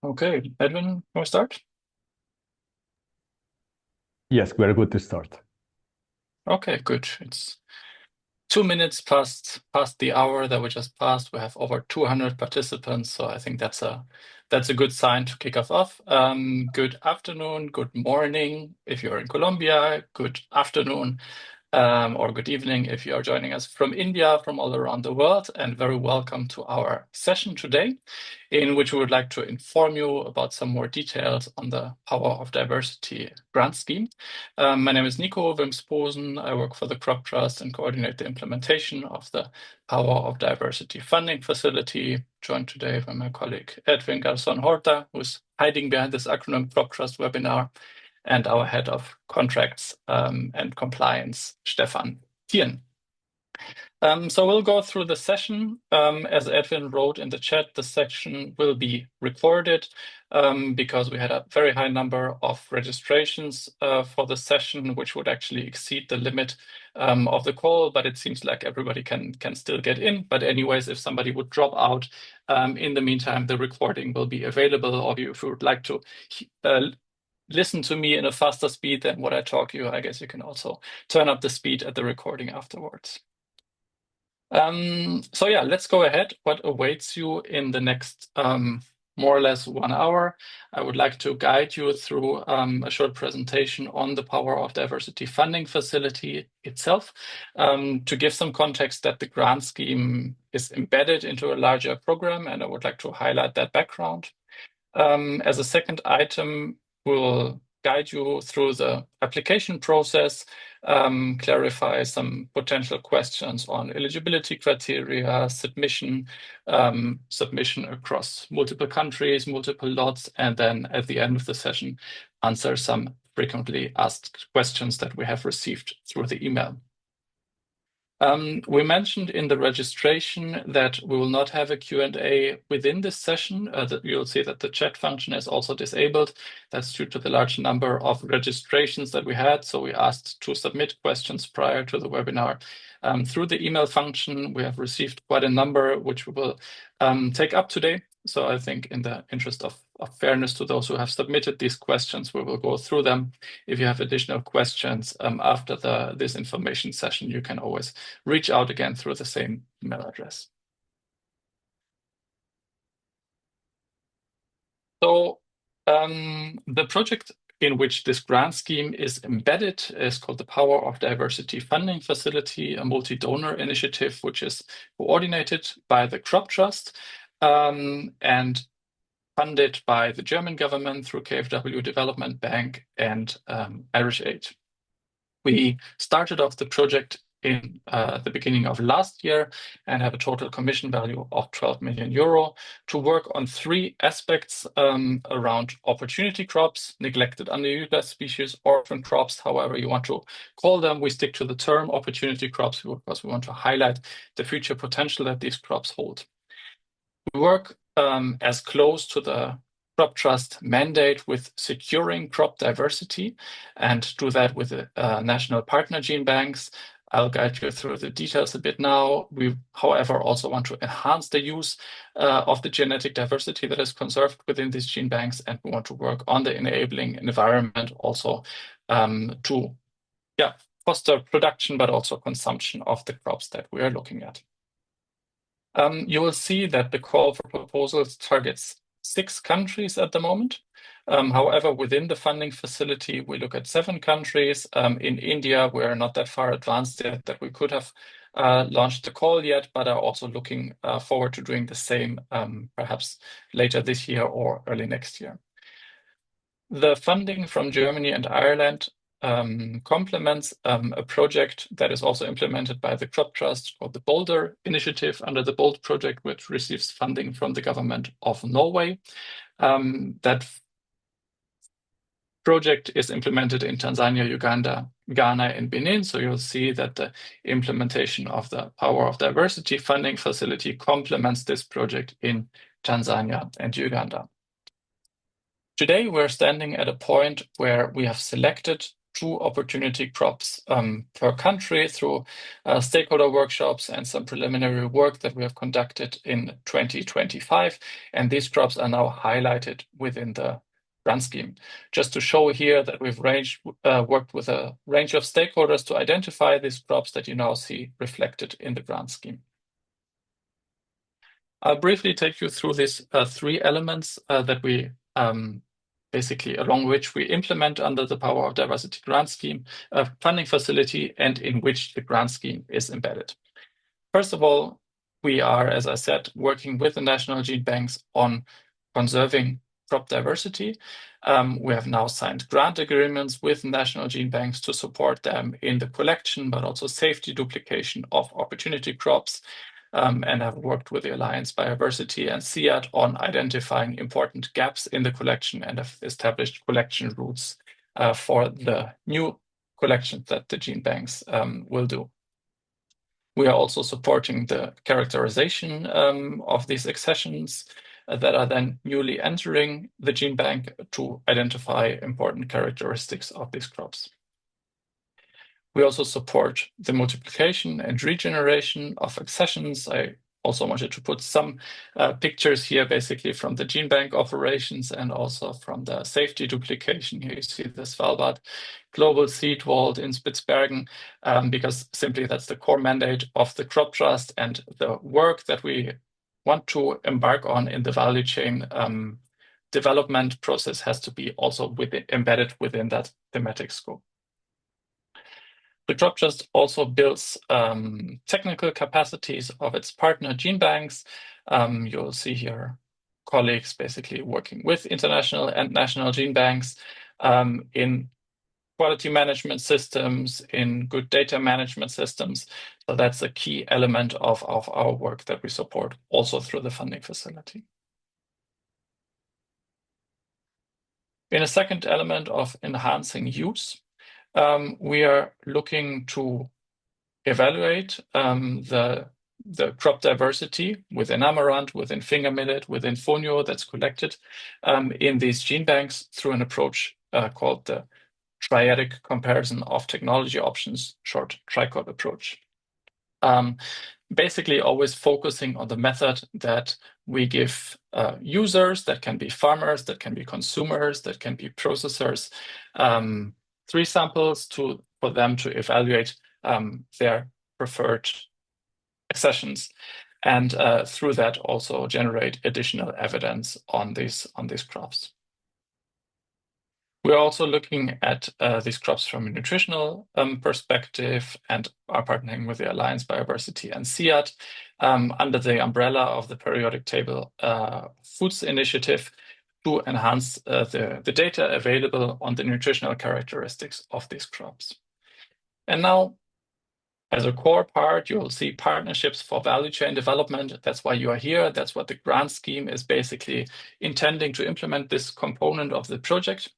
Okay, Edwin, can we start? Yes, we're good to start. Okay, good. It's 2 minutes past the hour that we just passed. We have over 200 participants, so I think that's a good sign to kick us off. Good afternoon, good morning if you're in Colombia, good afternoon, or good evening if you are joining us from India, from all around the world, and very welcome to our session today, in which we would like to inform you about some more details on the Power of Diversity grant scheme. My name is Nico Wimsposen. I work for the Croptrust and coordinate the implementation of the Power of Diversity funding facility, joined today by my colleague Edwin Garzon Horta, who's hiding behind this acronym Croptrust webinar, and our head of contracts and compliance, Stefan Thien. So we'll go through the session. As Edwin wrote in the chat, the section will be recorded because we had a very high number of registrations for the session, which would actually exceed the limit of the call, but it seems like everybody can still get in. But anyways, if somebody would drop out, in the meantime, the recording will be available, or if you would like to listen to me in a faster speed than what I talk you, I guess you can also turn up the speed at the recording afterwards. So yeah, let's go ahead. What awaits you in the next more or less 1 hour? I would like to guide you through a short presentation on the Power of Diversity funding facility itself, to give some context that the grant scheme is embedded into a larger program, and I would like to highlight that background. As a second item, we'll guide you through the application process, clarify some potential questions on eligibility criteria, submission across multiple countries, multiple lots, and then at the end of the session, answer some frequently asked questions that we have received through the email. We mentioned in the registration that we will not have a Q&A within this session. That you'll see that the chat function is also disabled. That's due to the large number of registrations that we had. So we asked to submit questions prior to the webinar through the email function. We have received quite a number, which we will take up today. So I think in the interest of fairness to those who have submitted these questions, we will go through them. If you have additional questions after this information session, you can always reach out again through the same email address. So the project in which this grant scheme is embedded is called the Power of Diversity Funding Facility, a multi-donor initiative which is coordinated by the Croptrust and funded by the German government through KfW Development Bank and Irish Aid. We started off the project in the beginning of last year and have a total commission value of 12 million euro to work on 3 aspects around opportunity crops, neglected underutilized species, orphan crops, however you want to call them. We stick to the term opportunity crops because we want to highlight the future potential that these crops hold. We work as close to the Croptrust mandate with securing crop diversity and do that with national partner gene banks. I'll guide you through the details a bit now. We, however, also want to enhance the use of the genetic diversity that is conserved within these gene banks, and we want to work on the enabling environment also to foster production, but also consumption of the crops that we are looking at. You will see that the call for proposals targets 6 countries at the moment. However, within the funding facility, we look at 7 countries. In India, we're not that far advanced yet that we could have launched the call yet, but are also looking forward to doing the same perhaps later this year or early next year. The funding from Germany and Ireland complements a project that is also implemented by the Croptrust called the Boulder Initiative under the BOLD project, which receives funding from the government of Norway. That project is implemented in Tanzania, Uganda, Ghana, and Benin. So you'll see that the implementation of the Power of Diversity funding facility complements this project in Tanzania and Uganda. Today, we're standing at a point where we have selected 2 opportunity crops per country through stakeholder workshops and some preliminary work that we have conducted in 2025. And these crops are now highlighted within the grant scheme. Just to show here that we've worked with a range of stakeholders to identify these crops that you now see reflected in the grant scheme. I'll briefly take you through these 3 elements that we basically along which we implement under the Power of Diversity grant scheme funding facility and in which the grant scheme is embedded. First of all, we are, as I said, working with the national gene banks on conserving crop diversity. We have now signed grant agreements with national gene banks to support them in the collection, but also safety duplication of opportunity crops. And have worked with the Alliance Biodiversity and CIAT on identifying important gaps in the collection and have established collection routes for the new collections that the gene banks will do. We are also supporting the characterization of these accessions that are then newly entering the gene bank to identify important characteristics of these crops. We also support the multiplication and regeneration of accessions. I also wanted to put some pictures here, basically from the gene bank operations and also from the safety duplication. Here you see the Svalbard Global Seed Vault in Spitsbergen, because simply that's the core mandate of the Croptrust, and the work that we want to embark on in the value chain development process has to be also embedded within that thematic scope. The Croptrust also builds technical capacities of its partner gene banks. You'll see here colleagues basically working with international and national gene banks in quality management systems, in good data management systems. So that's a key element of our work that we support also through the funding facility. In a second element of enhancing use, we are looking to evaluate the crop diversity within amaranth, within finger millet, within fonio that's collected in these gene banks through an approach called the triadic comparison of technology options, short TRICOT approach. Basically always focusing on the method that we give users, that can be farmers, that can be consumers, that can be processors, 3 samples for them to evaluate their preferred accessions, and through that also generate additional evidence on these crops. We're also looking at these crops from a nutritional perspective and are partnering with the Alliance Biodiversity and CIAT under the umbrella of the Periodic Table Foods Initiative to enhance the data available on the nutritional characteristics of these crops. And now, as a core part, you'll see partnerships for value chain development. That's why you are here. That's what the grant scheme is basically intending to implement, this component of the project.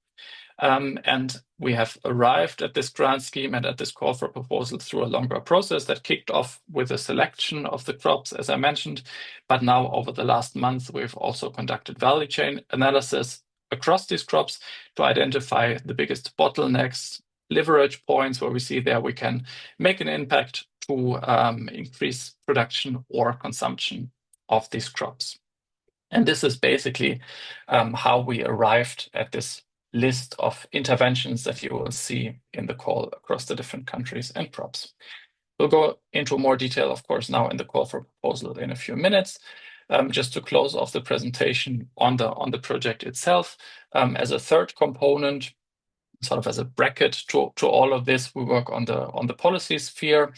And we have arrived at this grant scheme and at this call for proposal through a longer process that kicked off with a selection of the crops, as I mentioned. But now, over the last month, we've also conducted value chain analysis across these crops to identify the biggest bottlenecks, leverage points where we see there we can make an impact to increase production or consumption of these crops. And this is basically how we arrived at this list of interventions that you will see in the call across the different countries and crops. We'll go into more detail, of course, now in the call for proposal in a few minutes. Just to close off the presentation on the project itself, as a third component, sort of as a bracket to all of this, we work on the policy sphere.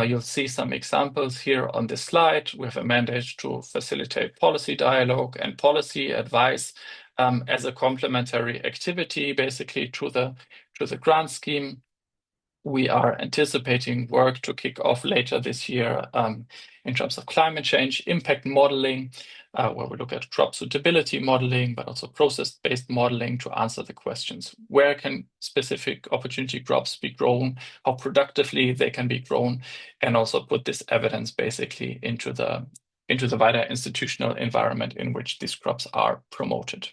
You'll see some examples here on this slide. We have a mandate to facilitate policy dialogue and policy advice as a complementary activity, basically to the grant scheme. We are anticipating work to kick off later this year in terms of climate change impact modeling, where we look at crop suitability modeling, but also process-based modeling to answer the questions: where can specific opportunity crops be grown, how productively they can be grown, and also put this evidence basically into the wider institutional environment in which these crops are promoted.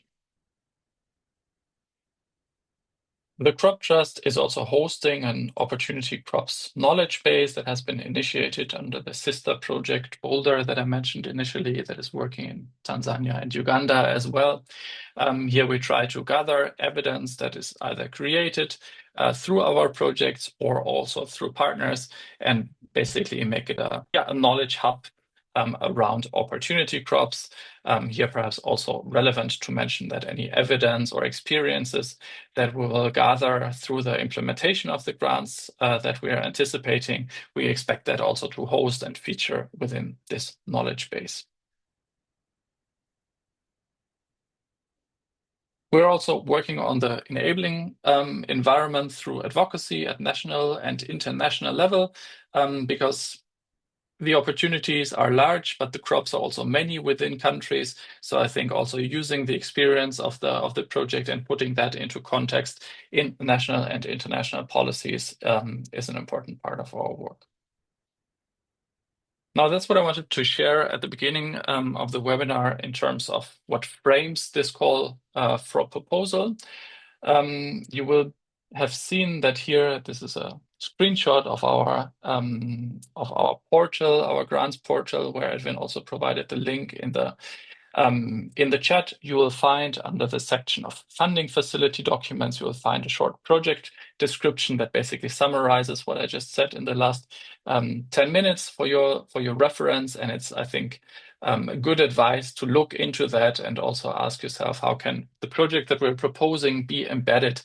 The Croptrust is also hosting an opportunity crops knowledge base that has been initiated under the sister project Boulder that I mentioned initially, that is working in Tanzania and Uganda as well. Here we try to gather evidence that is either created through our projects or also through partners, and basically make it a knowledge hub around opportunity crops. Here perhaps also relevant to mention that any evidence or experiences that we will gather through the implementation of the grants that we are anticipating, we expect that also to host and feature within this knowledge base. We're also working on the enabling environment through advocacy at national and international level, because the opportunities are large, but the crops are also many within countries. So I think also using the experience of the project and putting that into context in national and international policies is an important part of our work. Now, that's what I wanted to share at the beginning of the webinar in terms of what frames this call for a proposal. You will have seen that here, this is a screenshot of our portal, our grants portal, where Edwin also provided the link in the chat. You will find under the section of funding facility documents, you will find a short project description that basically summarizes what I just said in the last 10 minutes for your reference. And it's, I think, good advice to look into that and also ask yourself, how can the project that we're proposing be embedded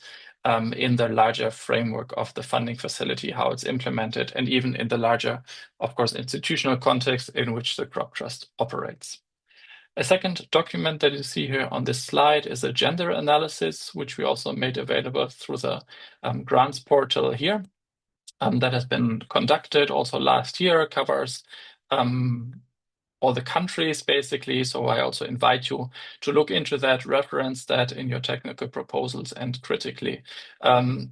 in the larger framework of the funding facility, how it's implemented, and even in the larger, of course, institutional context in which the Croptrust operates. A second document that you see here on this slide is a gender analysis, which we also made available through the grants portal here. That has been conducted also last year, covers all the countries basically. So I also invite you to look into that, reference that in your technical proposals, and critically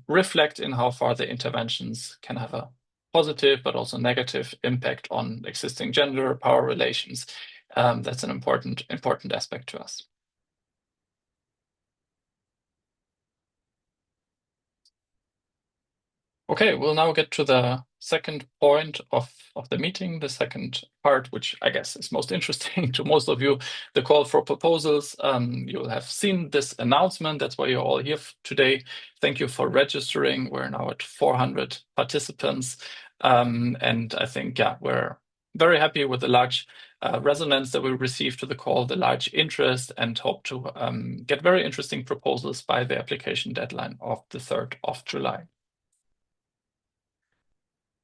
reflect in how far the interventions can have a positive but also negative impact on existing gender power relations. That's an important aspect to us. Okay, we'll now get to the second point of the meeting, the second part, which I guess is most interesting to most of you, the call for proposals. You'll have seen this announcement. That's why you're all here today. Thank you for registering. We're now at 400 participants. And I think, we're very happy with the large resonance that we received to the call, the large interest, and hope to get very interesting proposals by the application deadline of the 3rd of July.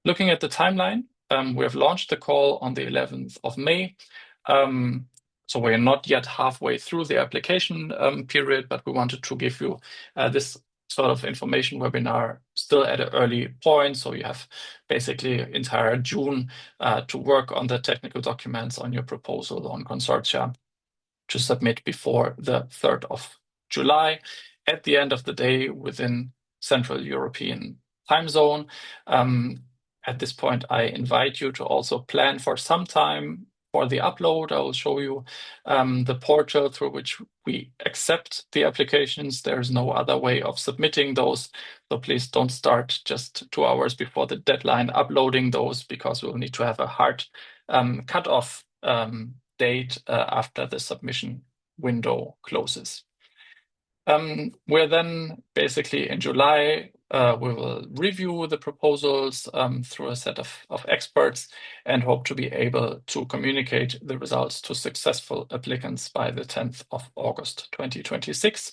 Looking at the timeline, we have launched the call on the 11th of May. So we're not yet halfway through the application period, but we wanted to give you this sort of information webinar still at an early point. So you have basically entire June to work on the technical documents on your proposal on consortia to submit before the 3rd of July. At the end of the day, within Central European time zone. At this point, I invite you to also plan for some time for the upload. I will show you the portal through which we accept the applications. There's no other way of submitting those. So please don't start just 2 hours before the deadline uploading those, because we'll need to have a hard cutoff date after the submission window closes. We're then basically in July, we will review the proposals through a set of experts and hope to be able to communicate the results to successful applicants by the 10th of August 2026.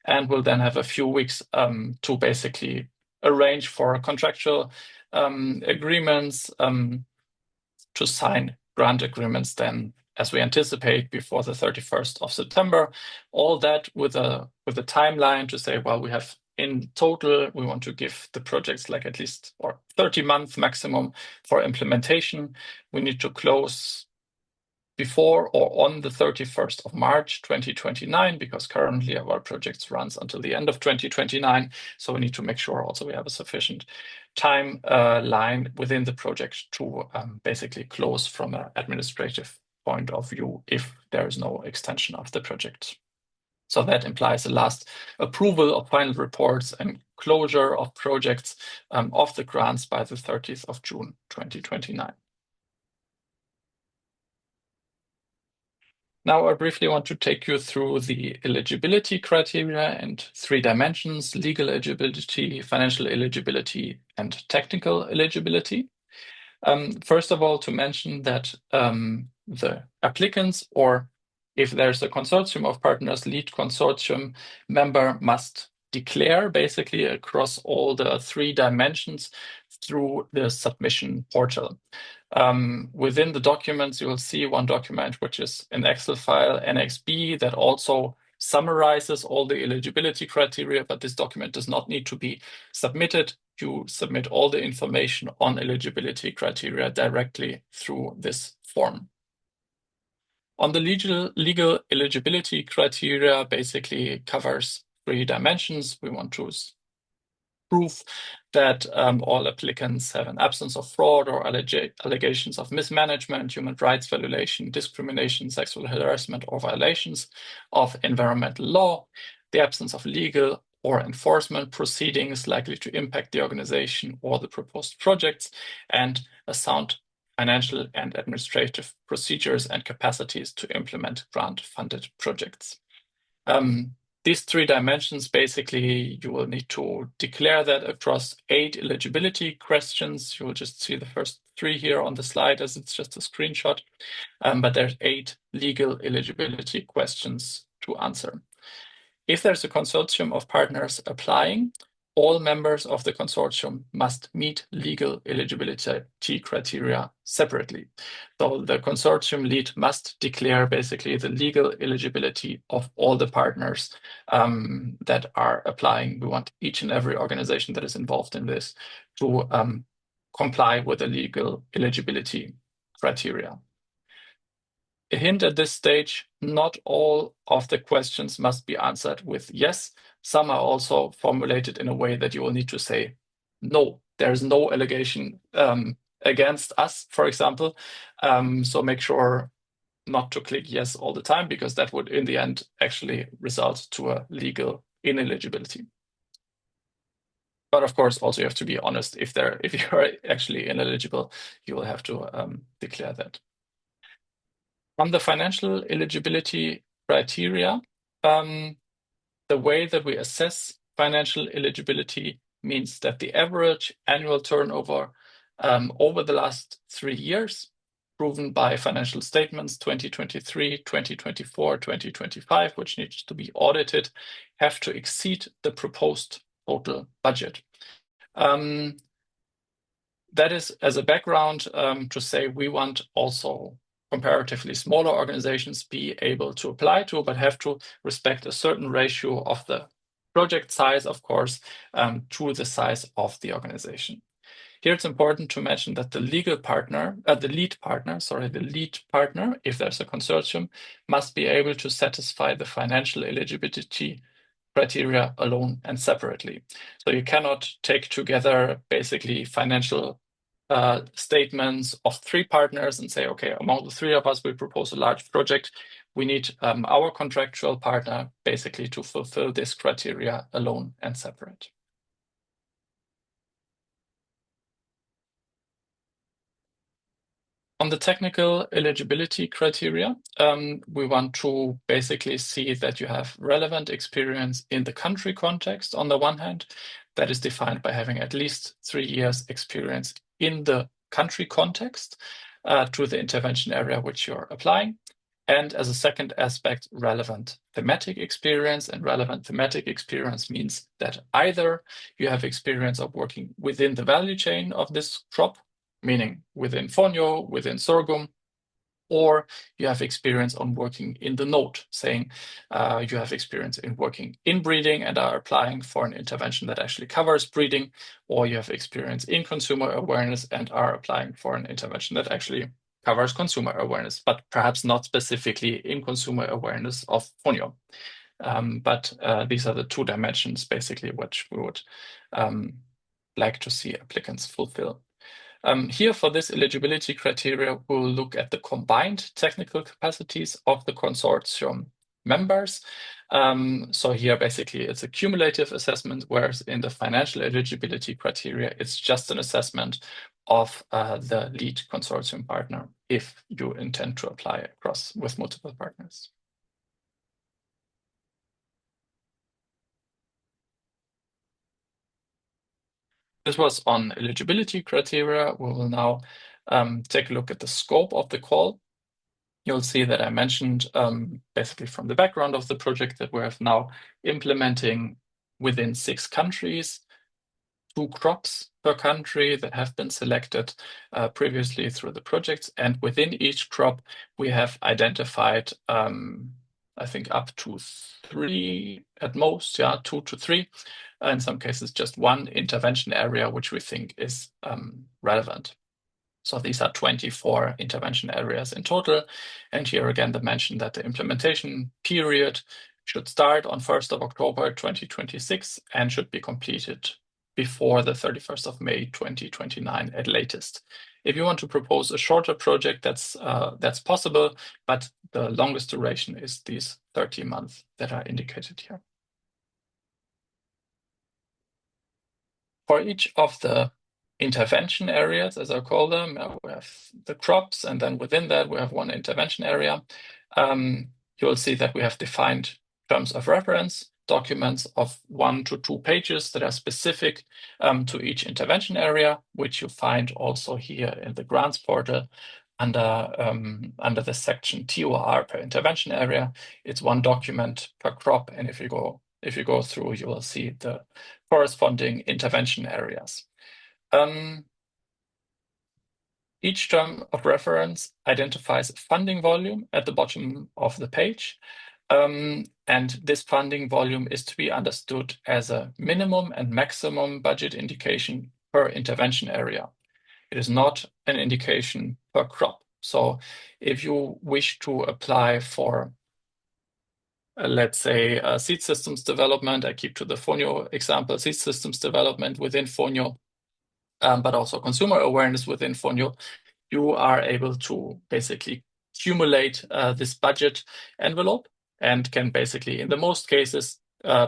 And we'll then have a few weeks to basically arrange for contractual agreements, to sign grant agreements then, as we anticipate, before the 31st of September. All that with a timeline to say, well, we have in total, we want to give the projects like at least 30 months maximum for implementation. We need to close before or on the 31st of March 2029, because currently our projects runs until the end of 2029. So we need to make sure also we have a sufficient time line within the project to basically close from an administrative point of view if there is no extension of the project. So that implies the last approval of final reports and closure of projects of the grants by the 30th of June 2029. Now I briefly want to take you through the eligibility criteria and 3 dimensions: legal eligibility, financial eligibility, and technical eligibility. First of all, to mention that the applicants, or if there's a consortium of partners, lead consortium member must declare basically across all the 3 dimensions through the submission portal. Within the documents, you will see one document, which is an Excel file, NXB, that also summarizes all the eligibility criteria, but this document does not need to be submitted. You submit all the information on eligibility criteria directly through this form. On the legal eligibility criteria basically covers 3 dimensions. We want to prove that all applicants have an absence of fraud or allegations of mismanagement, human rights violation, discrimination, sexual harassment, or violations of environmental law, the absence of legal or enforcement proceedings likely to impact the organization or the proposed projects, and a sound financial and administrative procedures and capacities to implement grant-funded projects. These 3 dimensions, basically, you will need to declare that across 8 eligibility questions. You will just see the first 3 here on the slide as it's just a screenshot, but there's 8 legal eligibility questions to answer. If there's a consortium of partners applying, all members of the consortium must meet legal eligibility criteria separately. So the consortium lead must declare basically the legal eligibility of all the partners that are applying. We want each and every organization that is involved in this to comply with the legal eligibility criteria. A hint at this stage, not all of the questions must be answered with yes. Some are also formulated in a way that you will need to say, no, there's no allegation against us, for example. So make sure not to click yes all the time, because that would in the end actually result to a legal ineligibility. But of course, also you have to be honest. If you're actually ineligible, you will have to declare that. On the financial eligibility criteria, the way that we assess financial eligibility means that the average annual turnover over the last 3 years, proven by financial statements 2023, 2024, 2025, which needs to be audited, have to exceed the proposed total budget. That is as a background to say we want also comparatively smaller organizations be able to apply to, but have to respect a certain ratio of the project size, of course, to the size of the organization. Here it's important to mention that the lead partner, if there's a consortium, must be able to satisfy the financial eligibility criteria alone and separately. So you cannot take together basically financial statements of 3 partners and say, okay, among the 3 of us, we propose a large project. We need our contractual partner basically to fulfill this criteria alone and separate. On the technical eligibility criteria, we want to basically see that you have relevant experience in the country context on the one hand. That is defined by having at least 3 years experience in the country context to the intervention area which you're applying. And as a second aspect, relevant thematic experience. And relevant thematic experience means that either you have experience of working within the value chain of this crop, meaning within fonio, within sorghum, or you have experience on working in the node, saying you have experience in working in breeding and are applying for an intervention that actually covers breeding, or you have experience in consumer awareness and are applying for an intervention that actually covers consumer awareness, but perhaps not specifically in consumer awareness of fonio. But these are the 2 dimensions basically which we would like to see applicants fulfill. Here for this eligibility criteria, we'll look at the combined technical capacities of the consortium members. So here, basically, it's a cumulative assessment, whereas in the financial eligibility criteria, it's just an assessment of the lead consortium partner if you intend to apply across with multiple partners. This was on eligibility criteria. We will now take a look at the scope of the call. You'll see that I mentioned basically from the background of the project that we have now implementing within 6 countries, 2 crops per country that have been selected previously through the projects. And within each crop, we have identified, I think, up to 3 at most, 2 to 3. In some cases, just 1 intervention area, which we think is relevant. So these are 24 intervention areas in total. And here again, the mention that the implementation period should start on 1st of October 2026 and should be completed before the 31st of May 2029 at latest. If you want to propose a shorter project, that's possible, but the longest duration is these 30 months that are indicated here. For each of the intervention areas, as I call them, we have the crops, and then within that we have 1 intervention area. You will see that we have defined terms of reference, documents of 1 to 2 pages that are specific to each intervention area, which you find also here in the grants portal under the section TOR per intervention area. It's 1 document per crop, and if you go through, you will see the corresponding intervention areas. Each term of reference identifies funding volume at the bottom of the page. And this funding volume is to be understood as a minimum and maximum budget indication per intervention area. It is not an indication per crop. So if you wish to apply for, let's say, seed systems development, I keep to the Fonio example, seed systems development within Fonio, but also consumer awareness within Fonio, you are able to basically accumulate this budget envelope and can basically, in the most cases,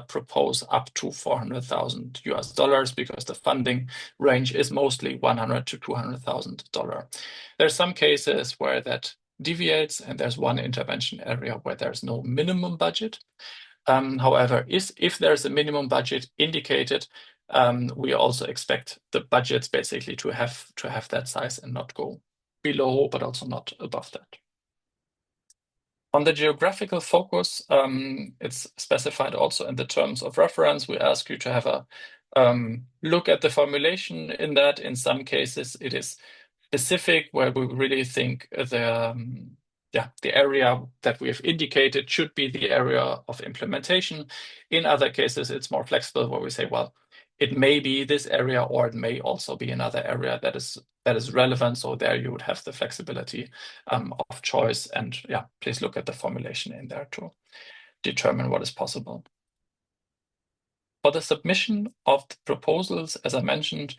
propose up to $400,000 because the funding range is mostly $100,000 to $200,000. There's some cases where that deviates, and there's 1 intervention area where there's no minimum budget. However, if there's a minimum budget indicated, we also expect the budgets basically to have that size and not go below, but also not above that. On the geographical focus, it's specified also in the terms of reference. We ask you to have a look at the formulation in that. In some cases, it is specific where we really think the area that we have indicated should be the area of implementation. In other cases, it's more flexible where we say, well, it may be this area, or it may also be another area that is relevant. So there you would have the flexibility of choice. And please look at the formulation in there to determine what is possible. For the submission of the proposals, as I mentioned,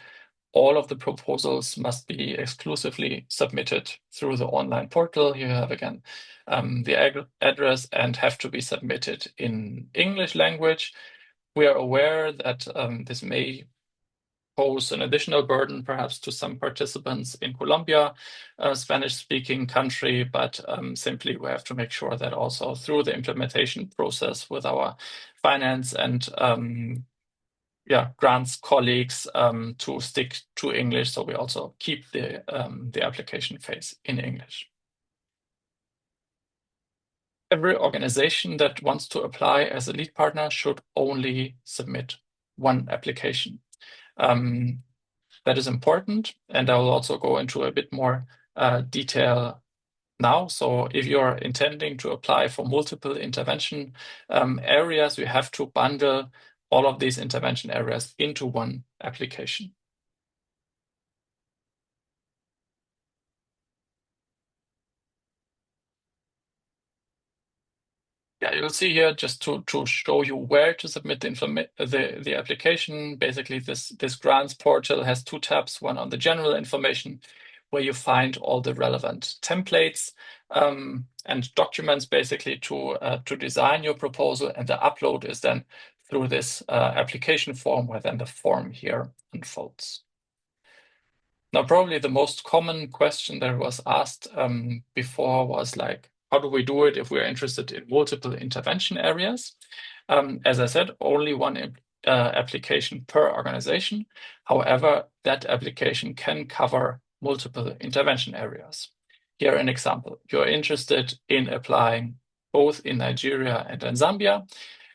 all of the proposals must be exclusively submitted through the online portal. Here you have again the address, and have to be submitted in English language. We are aware that this may pose an additional burden perhaps to some participants in Colombia, a Spanish-speaking country, but simply we have to make sure that also through the implementation process with our finance and grants colleagues to stick to English, so we also keep the application phase in English. Every organization that wants to apply as a lead partner should only submit 1 application. That is important, and I will also go into a bit more detail now. So if you're intending to apply for multiple intervention areas, you have to bundle all of these intervention areas into 1 application. You'll see here just to show you where to submit the application. Basically, this grants portal has 2 tabs, one on the general information, where you find all the relevant templates and documents basically to design your proposal, and the upload is then through this application form, where then the form here unfolds. Now, probably the most common question that was asked before was like, how do we do it if we're interested in multiple intervention areas? As I said, only one application per organization. However, that application can cover multiple intervention areas. Here, an example. You're interested in applying both in Nigeria and in Zambia,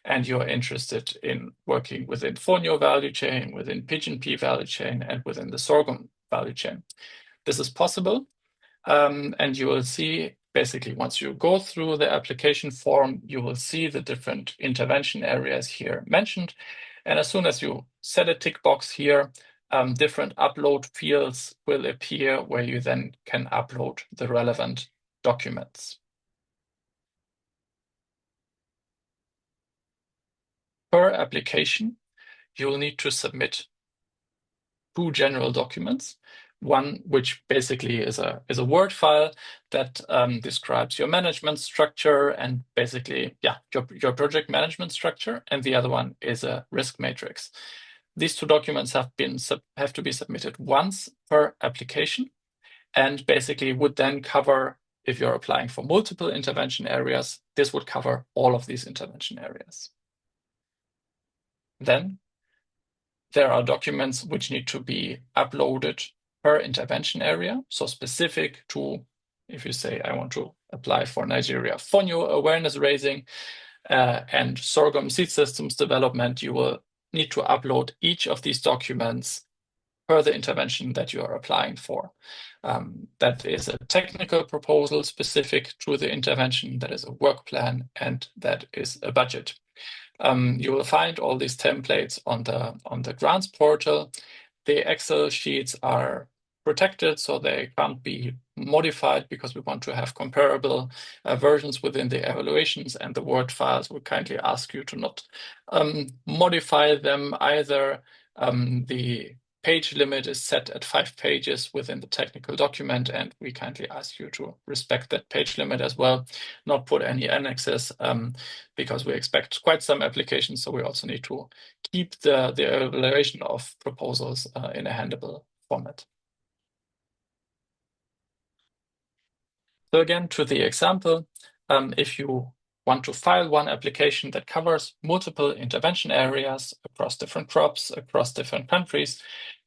and you're interested in working within fonio value chain, within pigeon pea value chain, and within the sorghum value chain. This is possible, and you will see basically once you go through the application form, you will see the different intervention areas here mentioned. And as soon as you set a tick box here, different upload fields will appear where you then can upload the relevant documents. Per application, you will need to submit 2 general documents. One which basically is a Word file that describes your management structure and basically, your project management structure, and the other one is a risk matrix. These 2 documents have to be submitted once per application, and basically would then cover, if you're applying for multiple intervention areas, this would cover all of these intervention areas. Then there are documents which need to be uploaded per intervention area. So specific to, if you say, I want to apply for Nigeria fonio awareness raising and sorghum seed systems development, you will need to upload each of these documents per the intervention that you are applying for. That is a technical proposal specific to the intervention, that is a work plan, and that is a budget. You will find all these templates on the grants portal. The Excel sheets are protected, so they can't be modified because we want to have comparable versions within the evaluations, and the Word files we kindly ask you to not modify them either. The page limit is set at 5 pages within the technical document, and we kindly ask you to respect that page limit as well, not put any annexes, because we expect quite some applications, so we also need to keep the evaluation of proposals in a handleable format. So again, to the example, if you want to file one application that covers multiple intervention areas across different crops, across different countries,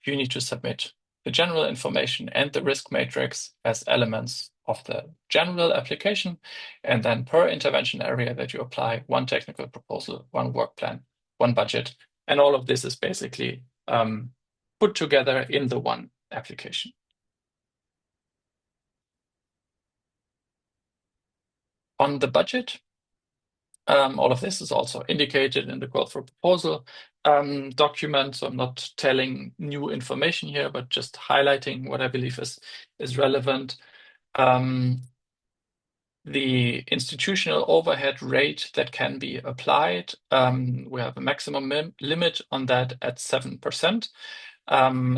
you need to submit the general information and the risk matrix as elements of the general application, and then per intervention area that you apply, one technical proposal, one work plan, one budget, and all of this is basically put together in the one application. On the budget, all of this is also indicated in the call for proposal document. So I'm not telling new information here, but just highlighting what I believe is relevant. The institutional overhead rate that can be applied, we have a maximum limit on that at 7%.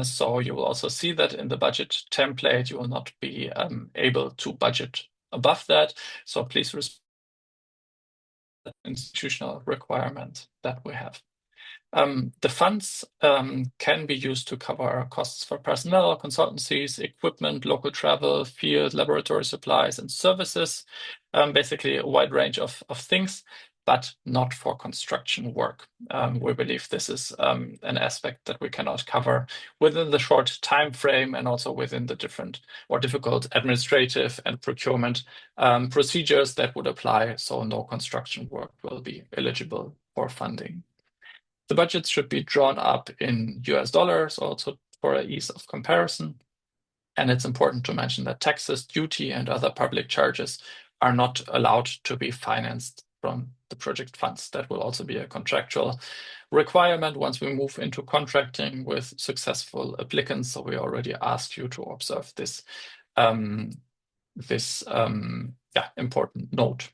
So you will also see that in the budget template, you will not be able to budget above that. So please respect the institutional requirement that we have. The funds can be used to cover costs for personnel, consultancies, equipment, local travel, field, laboratory supplies, and services. Basically a wide range of things, but not for construction work. We believe this is an aspect that we cannot cover within the short time frame, and also within the different or difficult administrative and procurement procedures that would apply. So no construction work will be eligible for funding. The budgets should be drawn up in US dollars, also for ease of comparison. And it's important to mention that taxes, duty, and other public charges are not allowed to be financed from the project funds. That will also be a contractual requirement once we move into contracting with successful applicants. So we already asked you to observe this, important note.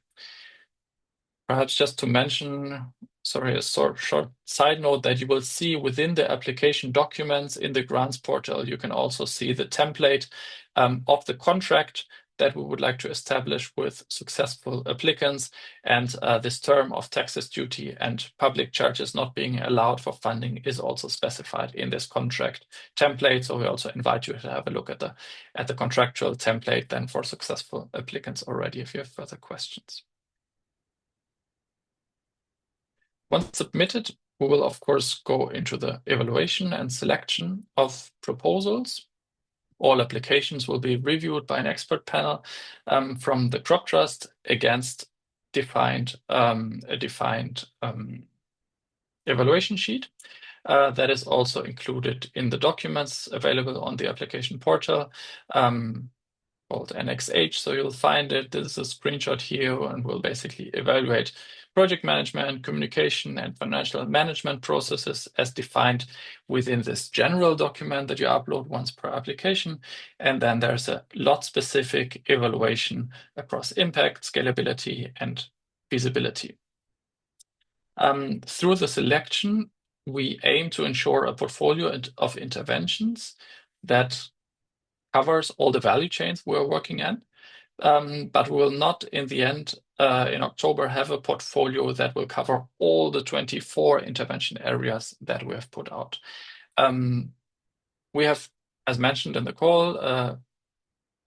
Perhaps just to mention sorry, a short side note that you will see within the application documents in the grants portal. You can also see the template of the contract that we would like to establish with successful applicants, and this term of taxes, duty, and public charges not being allowed for funding is also specified in this contract template. So we also invite you to have a look at the contractual template then for successful applicants already if you have further questions. Once submitted, we will of course go into the evaluation and selection of proposals. All applications will be reviewed by an expert panel from the Croptrust against a defined evaluation sheet. That is also included in the documents available on the application portal called NXH. So you'll find it. This is a screenshot here, and we'll basically evaluate project management, communication, and financial management processes as defined within this general document that you upload once per application. And then there's a lot-specific evaluation across impact, scalability, and feasibility. Through the selection, we aim to ensure a portfolio of interventions that covers all the value chains we're working in, but we will not, in the end, in October, have a portfolio that will cover all the 24 intervention areas that we have put out. We have, as mentioned in the call,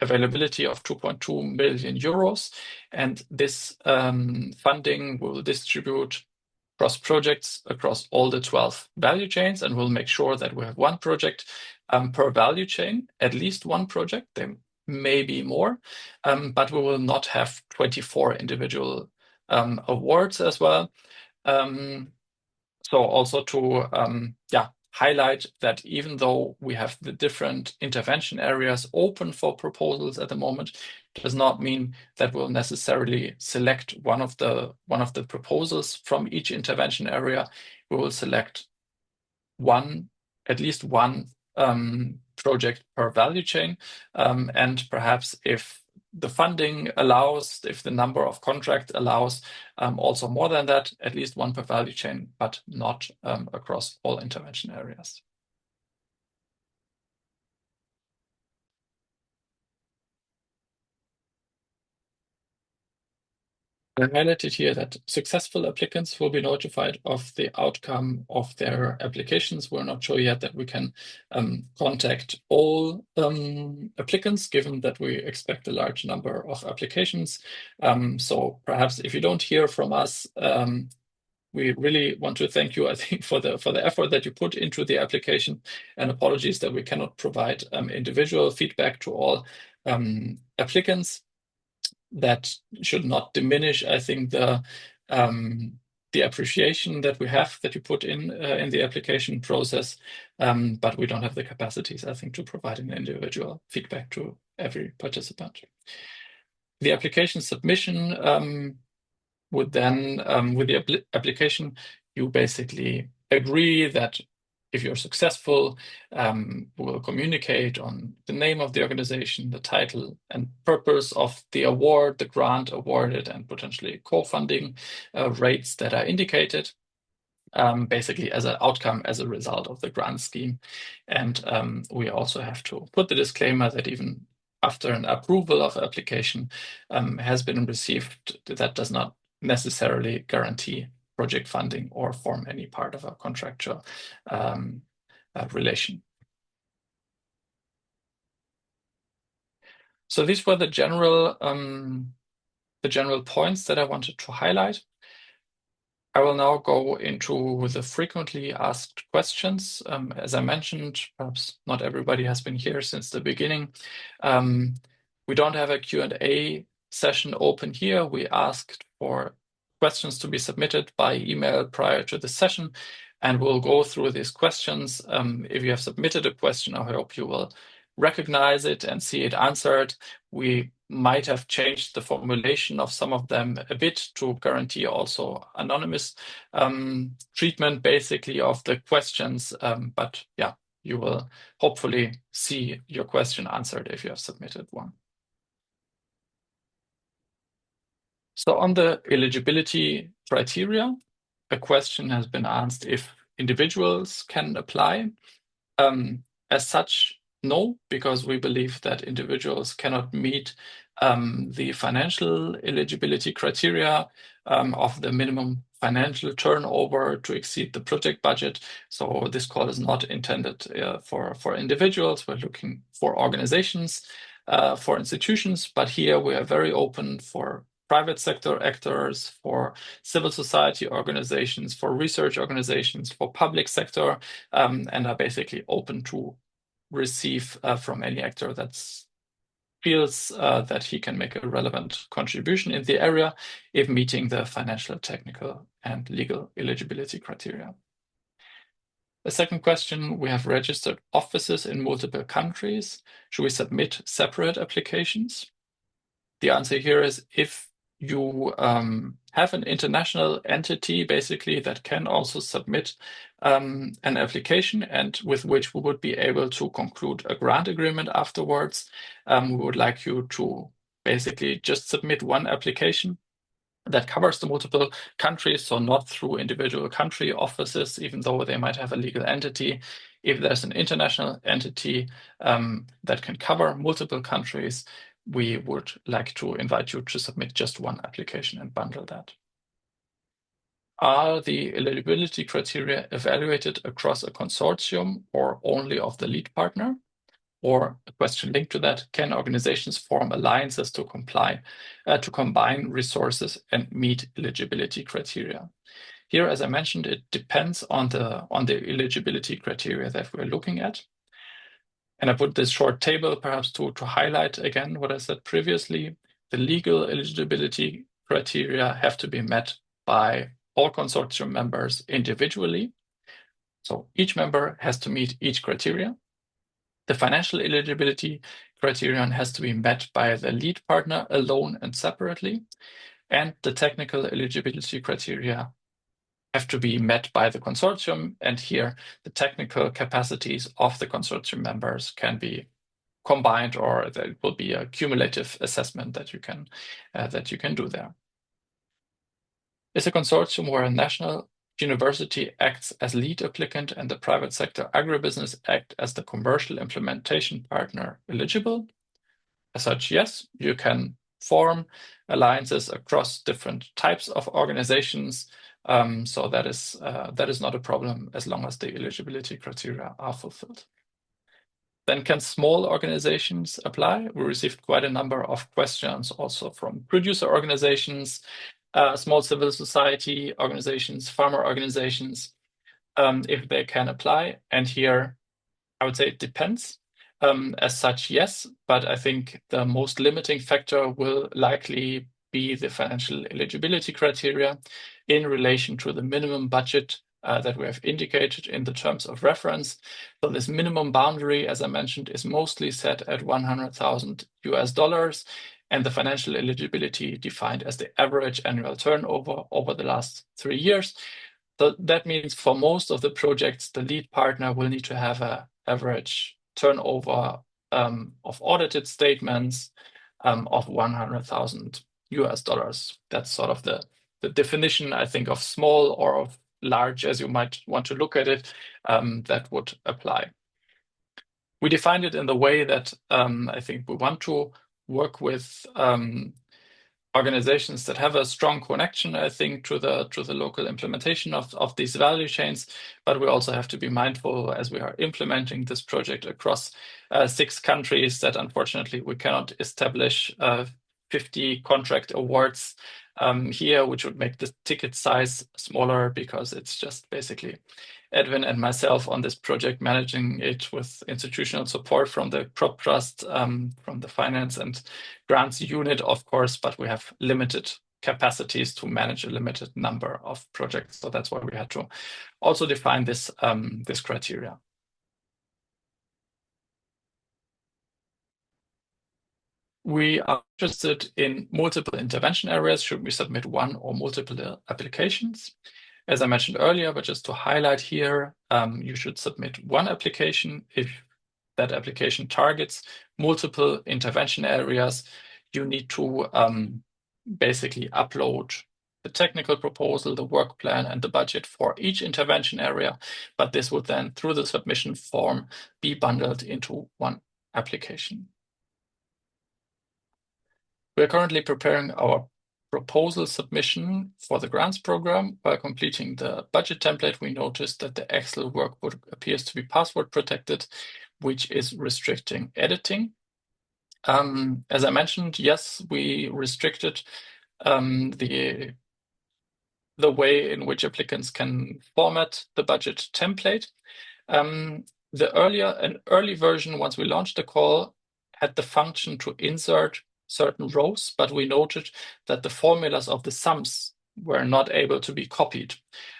availability of 2.2 million euros, and this funding will distribute across projects across all the 12 value chains, and we'll make sure that we have one project per value chain, at least one project. There may be more, but we will not have 24 individual awards as well. So also to highlight that even though we have the different intervention areas open for proposals at the moment, does not mean that we'll necessarily select one of the proposals from each intervention area. We will select at least one project per value chain, and perhaps if the funding allows, if the number of contracts allows, also more than that, at least one per value chain, but not across all intervention areas. I highlighted here that successful applicants will be notified of the outcome of their applications. We're not sure yet that we can contact all applicants, given that we expect a large number of applications. So perhaps if you don't hear from us, we really want to thank you, I think, for the effort that you put into the application, and apologies that we cannot provide individual feedback to all applicants. That should not diminish, I think, the appreciation that we have that you put in the application process, but we don't have the capacities, I think, to provide an individual feedback to every participant. The application submission would then, with the application, you basically agree that if you're successful, we'll communicate on the name of the organization, the title and purpose of the award, the grant awarded, and potentially co-funding rates that are indicated, basically as an outcome, as a result of the grant scheme. And we also have to put the disclaimer that even after an approval of application has been received, that does not necessarily guarantee project funding or form any part of a contractual relation. So these were the general points that I wanted to highlight. I will now go into the frequently asked questions. As I mentioned, perhaps not everybody has been here since the beginning. We don't have a Q&A session open here. We asked for questions to be submitted by email prior to the session, and we'll go through these questions. If you have submitted a question, I hope you will recognize it and see it answered. We might have changed the formulation of some of them a bit to guarantee also anonymous treatment, basically, of the questions. But yeah, you will hopefully see your question answered if you have submitted one. So on the eligibility criteria, a question has been asked if individuals can apply. As such, no, because we believe that individuals cannot meet the financial eligibility criteria of the minimum financial turnover to exceed the project budget. So this call is not intended for individuals. We're looking for organizations, for institutions, but here we are very open for private sector actors, for civil society organizations, for research organizations, for public sector, and are basically open to receive from any actor that feels that he can make a relevant contribution in the area if meeting the financial, technical, and legal eligibility criteria. The second question, we have registered offices in multiple countries. Should we submit separate applications? The answer here is if you have an international entity, basically, that can also submit an application and with which we would be able to conclude a grant agreement afterwards, we would like you to basically just submit one application that covers the multiple countries, so not through individual country offices, even though they might have a legal entity. If there's an international entity that can cover multiple countries, we would like to invite you to submit just one application and bundle that. Are the eligibility criteria evaluated across a consortium or only of the lead partner? Or a question linked to that, can organizations form alliances to combine resources and meet eligibility criteria? Here, as I mentioned, it depends on the eligibility criteria that we're looking at. And I put this short table perhaps to highlight again what I said previously. The legal eligibility criteria have to be met by all consortium members individually. So each member has to meet each criteria. The financial eligibility criterion has to be met by the lead partner alone and separately. And the technical eligibility criteria have to be met by the consortium. And here, the technical capacities of the consortium members can be combined, or there will be a cumulative assessment that you can do there. Is a consortium where a national university acts as lead applicant and the private sector agribusiness act as the commercial implementation partner eligible? As such, yes, you can form alliances across different types of organizations. So that is not a problem as long as the eligibility criteria are fulfilled. Then can small organizations apply? We received quite a number of questions also from producer organizations, small civil society organizations, farmer organizations, if they can apply. And here, I would say it depends. As such, yes, but I think the most limiting factor will likely be the financial eligibility criteria in relation to the minimum budget that we have indicated in the terms of reference. So this minimum boundary, as I mentioned, is mostly set at $100,000, and the financial eligibility defined as the average annual turnover over the last 3 years. So that means for most of the projects, the lead partner will need to have an average turnover of audited statements of $100,000. That's sort of the definition, I think, of small or of large, as you might want to look at it, that would apply. We defined it in the way that I think we want to work with organizations that have a strong connection, I think, to the local implementation of these value chains. But we also have to be mindful as we are implementing this project across 6 countries that unfortunately we cannot establish 50 contract awards here, which would make the ticket size smaller because it's just basically Edwin and myself on this project managing it with institutional support from the Croptrust, from the finance and grants unit, of course, but we have limited capacities to manage a limited number of projects. So that's why we had to also define this criteria. We are interested in multiple intervention areas. Should we submit one or multiple applications? As I mentioned earlier, but just to highlight here, you should submit one application. If that application targets multiple intervention areas, you need to basically upload the technical proposal, the work plan, and the budget for each intervention area, but this would then, through the submission form, be bundled into one application. We are currently preparing our proposal submission for the grants program. While completing the budget template, we noticed that the Excel workbook appears to be password protected, which is restricting editing. As I mentioned, yes, we restricted the way in which applicants can format the budget template. An early version, once we launched the call, had the function to insert certain rows, but we noted that the formulas of the sums were not able to be copied.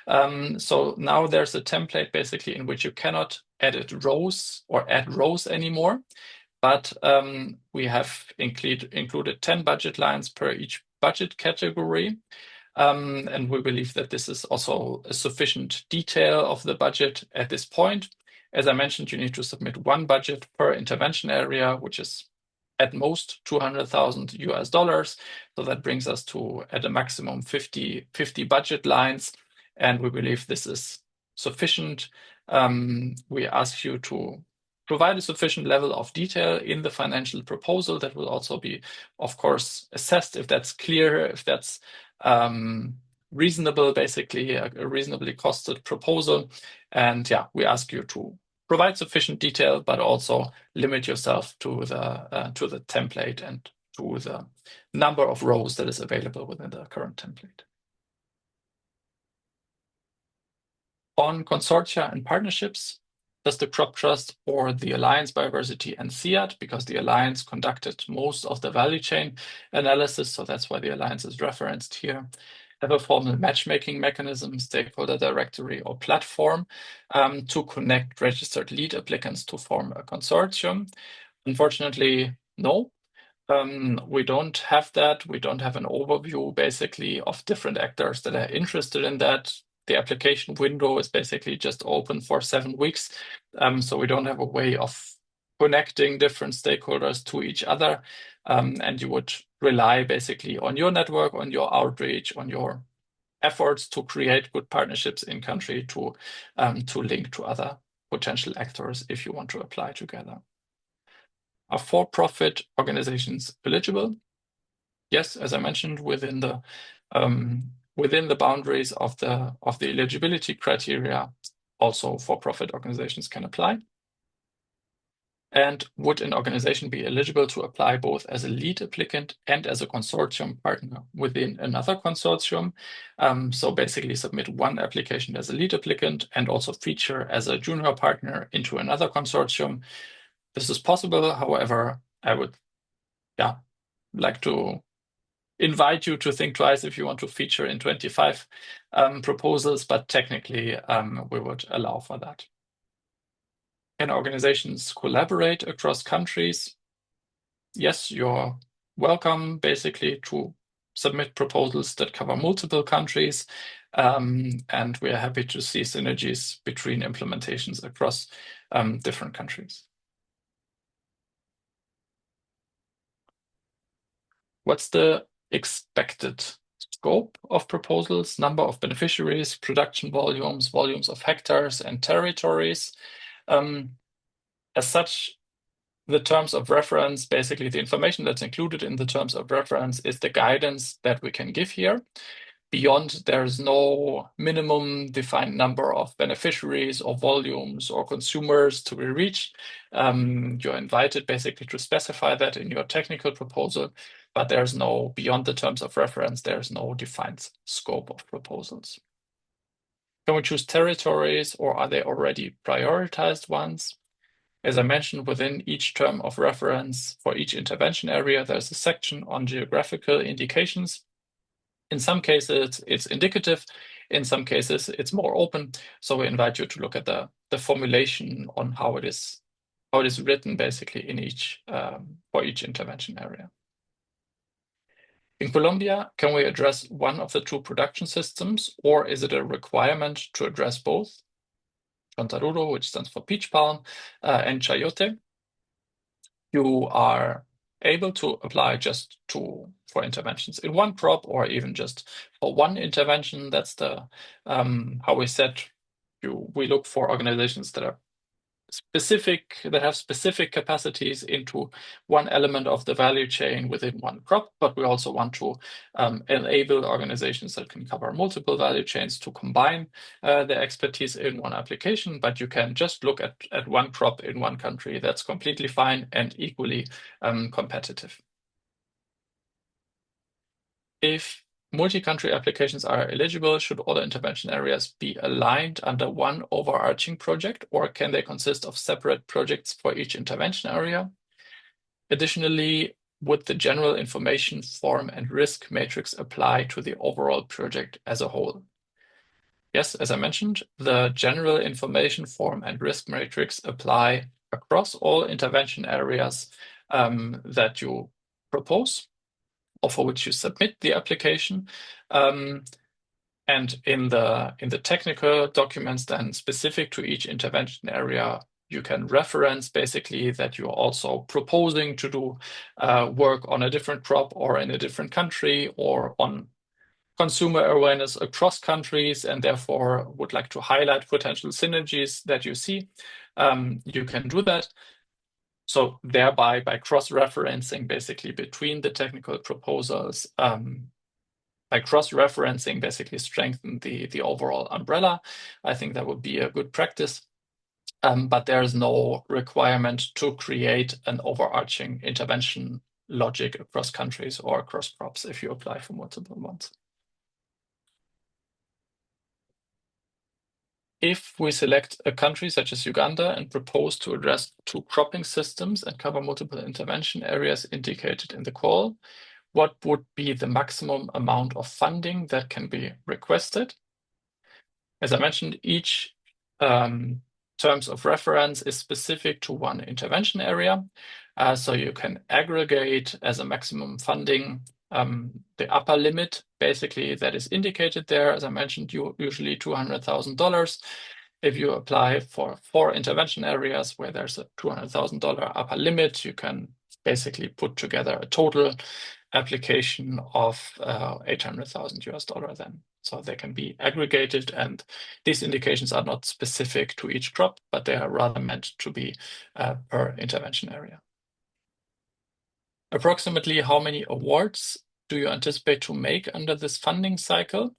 So now there's a template basically in which you cannot edit rows or add rows anymore, but we have included 10 budget lines per each budget category. And we believe that this is also a sufficient detail of the budget at this point. As I mentioned, you need to submit one budget per intervention area, which is at most $200,000. So that brings us to, at a maximum, 50 budget lines. And we believe this is sufficient. We ask you to provide a sufficient level of detail in the financial proposal. That will also be, of course, assessed if that's clear, if that's reasonable, basically a reasonably costed proposal. And yeah, we ask you to provide sufficient detail, but also limit yourself to the template and to the number of rows that is available within the current template. On consortia and partnerships, does the Croptrust or the Alliance Biodiversity and CIAT, because the Alliance conducted most of the value chain analysis, so that's why the Alliance is referenced here, have a formal matchmaking mechanism, stakeholder directory, or platform to connect registered lead applicants to form a consortium? Unfortunately, no. We don't have that. We don't have an overview, basically, of different actors that are interested in that. The application window is basically just open for 7 weeks. So we don't have a way of connecting different stakeholders to each other. And you would rely basically on your network, on your outreach, on your efforts to create good partnerships in country to link to other potential actors if you want to apply together. Are for-profit organizations eligible? Yes, as I mentioned, within the boundaries of the eligibility criteria, also for-profit organizations can apply. And would an organization be eligible to apply both as a lead applicant and as a consortium partner within another consortium? So basically submit one application as a lead applicant and also feature as a junior partner into another consortium. This is possible. However, I would like to invite you to think twice if you want to feature in 25 proposals, but technically we would allow for that. Can organizations collaborate across countries? Yes, you're welcome basically to submit proposals that cover multiple countries, and we are happy to see synergies between implementations across different countries. What's the expected scope of proposals, number of beneficiaries, production volumes, volumes of hectares and territories? As such, the terms of reference, basically the information that's included in the terms of reference is the guidance that we can give here. Beyond, there's no minimum defined number of beneficiaries or volumes or consumers to be reached. You're invited basically to specify that in your technical proposal, but there's no, beyond the terms of reference, there's no defined scope of proposals. Can we choose territories or are they already prioritized ones? As I mentioned, within each term of reference for each intervention area, there's a section on geographical indications. In some cases, it's indicative. In some cases, it's more open. So we invite you to look at the formulation on how it is written basically in each for each intervention area. In Colombia, can we address one of the two production systems, or is it a requirement to address both? Chontaduro, which stands for peach palm, and chayote. You are able to apply just for interventions in one crop or even just for one intervention. That's the how we said we look for organizations that are that have specific capacities into one element of the value chain within one crop, but we also want to enable organizations that can cover multiple value chains to combine their expertise in one application. But you can just look at one crop in one country. That's completely fine and equally competitive. If multi-country applications are eligible, should all intervention areas be aligned under one overarching project, or can they consist of separate projects for each intervention area? Additionally, would the general information form and risk matrix apply to the overall project as a whole? Yes, as I mentioned, the general information form and risk matrix apply across all intervention areas that you propose or for which you submit the application. And in the technical documents then specific to each intervention area, you can reference basically that you're also proposing to do work on a different crop or in a different country or on consumer awareness across countries and therefore would like to highlight potential synergies that you see. You can do that. So thereby, by cross-referencing basically between the technical proposals, by cross-referencing basically strengthen the overall umbrella. I think that would be a good practice. But there is no requirement to create an overarching intervention logic across countries or across crops if you apply for multiple ones. If we select a country such as Uganda and propose to address two cropping systems and cover multiple intervention areas indicated in the call, what would be the maximum amount of funding that can be requested? As I mentioned, each terms of reference is specific to one intervention area. So you can aggregate as a maximum funding the upper limit, basically, that is indicated there. As I mentioned, usually $200,000. If you apply for 4 intervention areas where there's a $200,000 upper limit, you can basically put together a total application of 800,000 US dollar then. So they can be aggregated, and these indications are not specific to each crop, but they are rather meant to be per intervention area. Approximately how many awards do you anticipate to make under this funding cycle?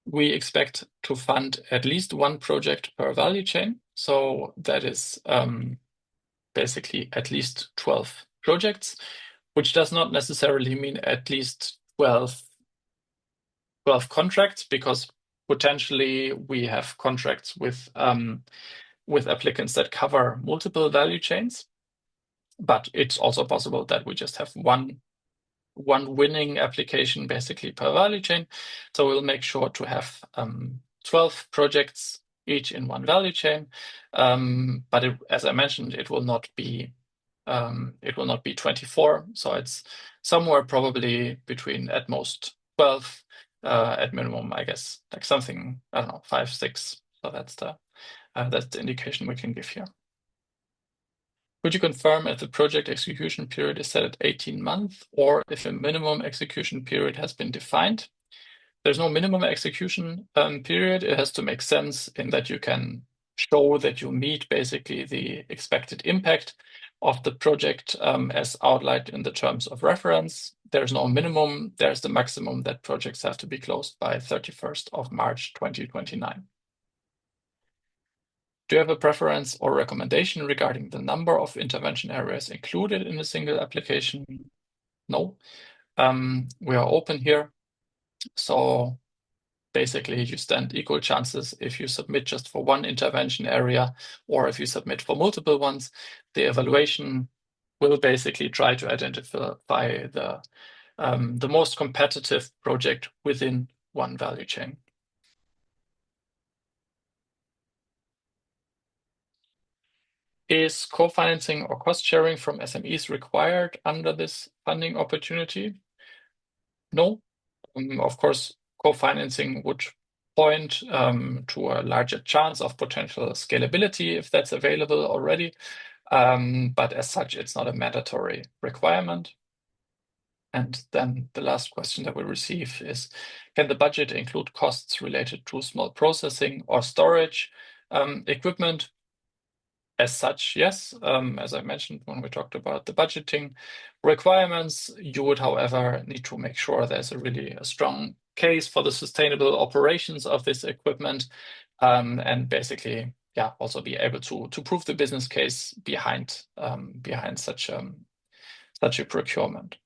We expect to fund at least one project per value chain. So that is basically at least 12 projects, which does not necessarily mean at least 12 contracts, because potentially we have contracts with applicants that cover multiple value chains. But it's also possible that we just have one winning application basically per value chain. So we'll make sure to have 12 projects each in one value chain. But as I mentioned, it will not be 24. So it's somewhere probably between at most 12, at minimum, I guess, like something, I don't know, 5, 6. So that's the indication we can give here. Could you confirm if the project execution period is set at 18 months or if a minimum execution period has been defined? There's no minimum execution period. It has to make sense in that you can show that you meet basically the expected impact of the project as outlined in the terms of reference. There's no minimum. There's the maximum that projects have to be closed by 31st of March 2029. Do you have a preference or recommendation regarding the number of intervention areas included in a single application? No. We are open here. So basically, you stand equal chances if you submit just for one intervention area or if you submit for multiple ones. The evaluation will basically try to identify the most competitive project within one value chain. Is co-financing or cost sharing from SMEs required under this funding opportunity? No. Of course, co-financing would point to a larger chance of potential scalability if that's available already. but as such, it's not a mandatory requirement. And then the last question that we receive is, can the budget include costs related to small processing or storage equipment? As such, yes. As I mentioned when we talked about the budgeting requirements, you would, however, need to make sure there's a strong case for the sustainable operations of this equipment, and basically, yeah, also be able to prove the business case behind such a procurement.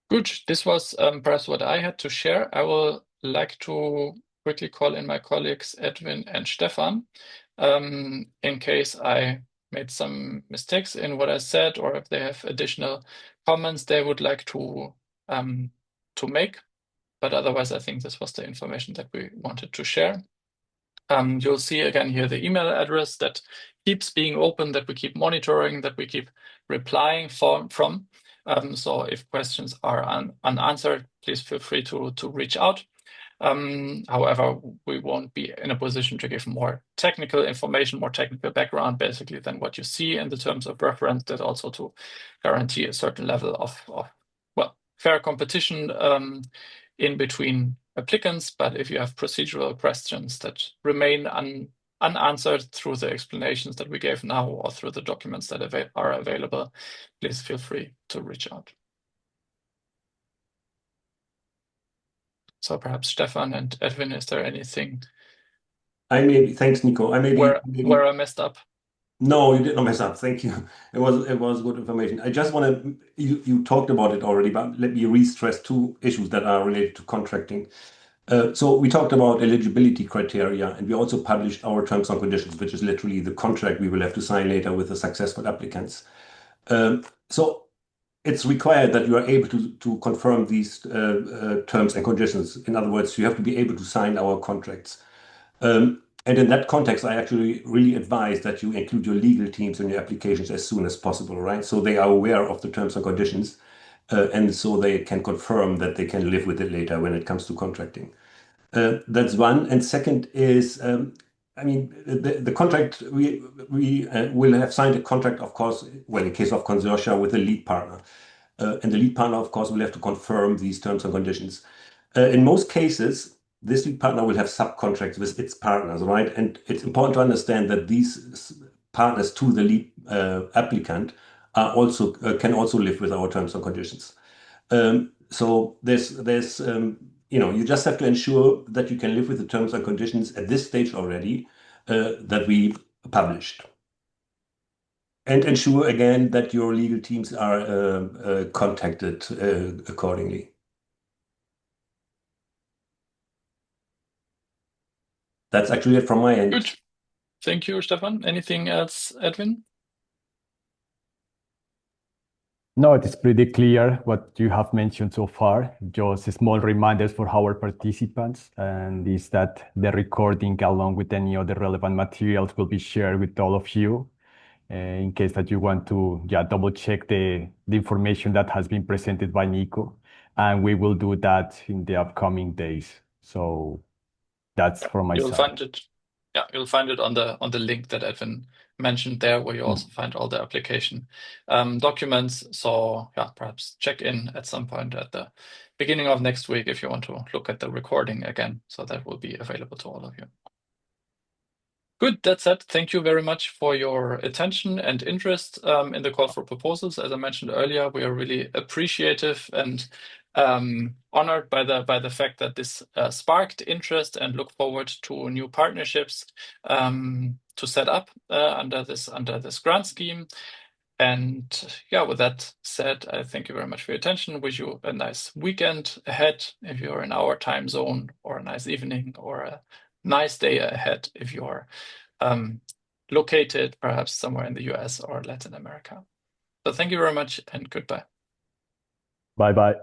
Good. This was perhaps what I had to share. I will like to quickly call in my colleagues Edwin and Stefan, in case I made some mistakes in what I said, or if they have additional comments they would like to make. But otherwise, I think this was the information that we wanted to share. You'll see again here the email address that keeps being open, that we keep monitoring, that we keep replying from. So if questions are unanswered, please feel free to reach out. However, we won't be in a position to give more technical information, more technical background, basically, than what you see in the terms of reference, that also to guarantee a certain level of well, fair competition in between applicants. But if you have procedural questions that remain unanswered through the explanations that we gave now or through the documents that are available, please feel free to reach out. So perhaps Stefan and Edwin, is there anything Thanks, Nico. where I messed up? No, you did not mess up. Thank you. It was good information. I just want to, you talked about it already, but let me re-stress two issues that are related to contracting. So we talked about eligibility criteria, and we also published our terms and conditions, which is literally the contract we will have to sign later with the successful applicants. So it's required that you are able to confirm these terms and conditions. In other words, you have to be able to sign our contracts. And in that context, I actually really advise that you include your legal teams in your applications as soon as possible, right? So they are aware of the terms and conditions, and so they can confirm that they can live with it later when it comes to contracting. That's one. And second is, the contract, we will have signed a contract, of course, well, in case of consortia, with the lead partner. And the lead partner, of course, will have to confirm these terms and conditions. In most cases, this lead partner will have subcontracts with its partners, right? And it's important to understand that these partners to the lead applicant can also live with our terms and conditions. So you just have to ensure that you can live with the terms and conditions at this stage already that we published. And ensure again that your legal teams are contacted accordingly. That's actually it from my end. Good. Thank you, Stefan. Anything else, Edwin? No, it is pretty clear what you have mentioned so far. Just small reminders for our participants, and is that the recording, along with any other relevant materials, will be shared with all of you in case that you want to double check the information that has been presented by Nico. And we will do that in the upcoming days. So that's from my side. You'll find it on the link that Edwin mentioned there, where you also find all the application documents. So perhaps check in at some point at the beginning of next week if you want to look at the recording again. So that will be available to all of you. Good. That's it. Thank you very much for your attention and interest in the call for proposals. As I mentioned earlier, we are really appreciative and honored by the fact that this sparked interest, and look forward to new partnerships to set up under this grant scheme. And with that said, I thank you very much for your attention. Wish you a nice weekend ahead if you're in our time zone, or a nice evening, or a nice day ahead if you're located perhaps somewhere in the US or Latin America. So thank you very much, and goodbye. Bye-bye.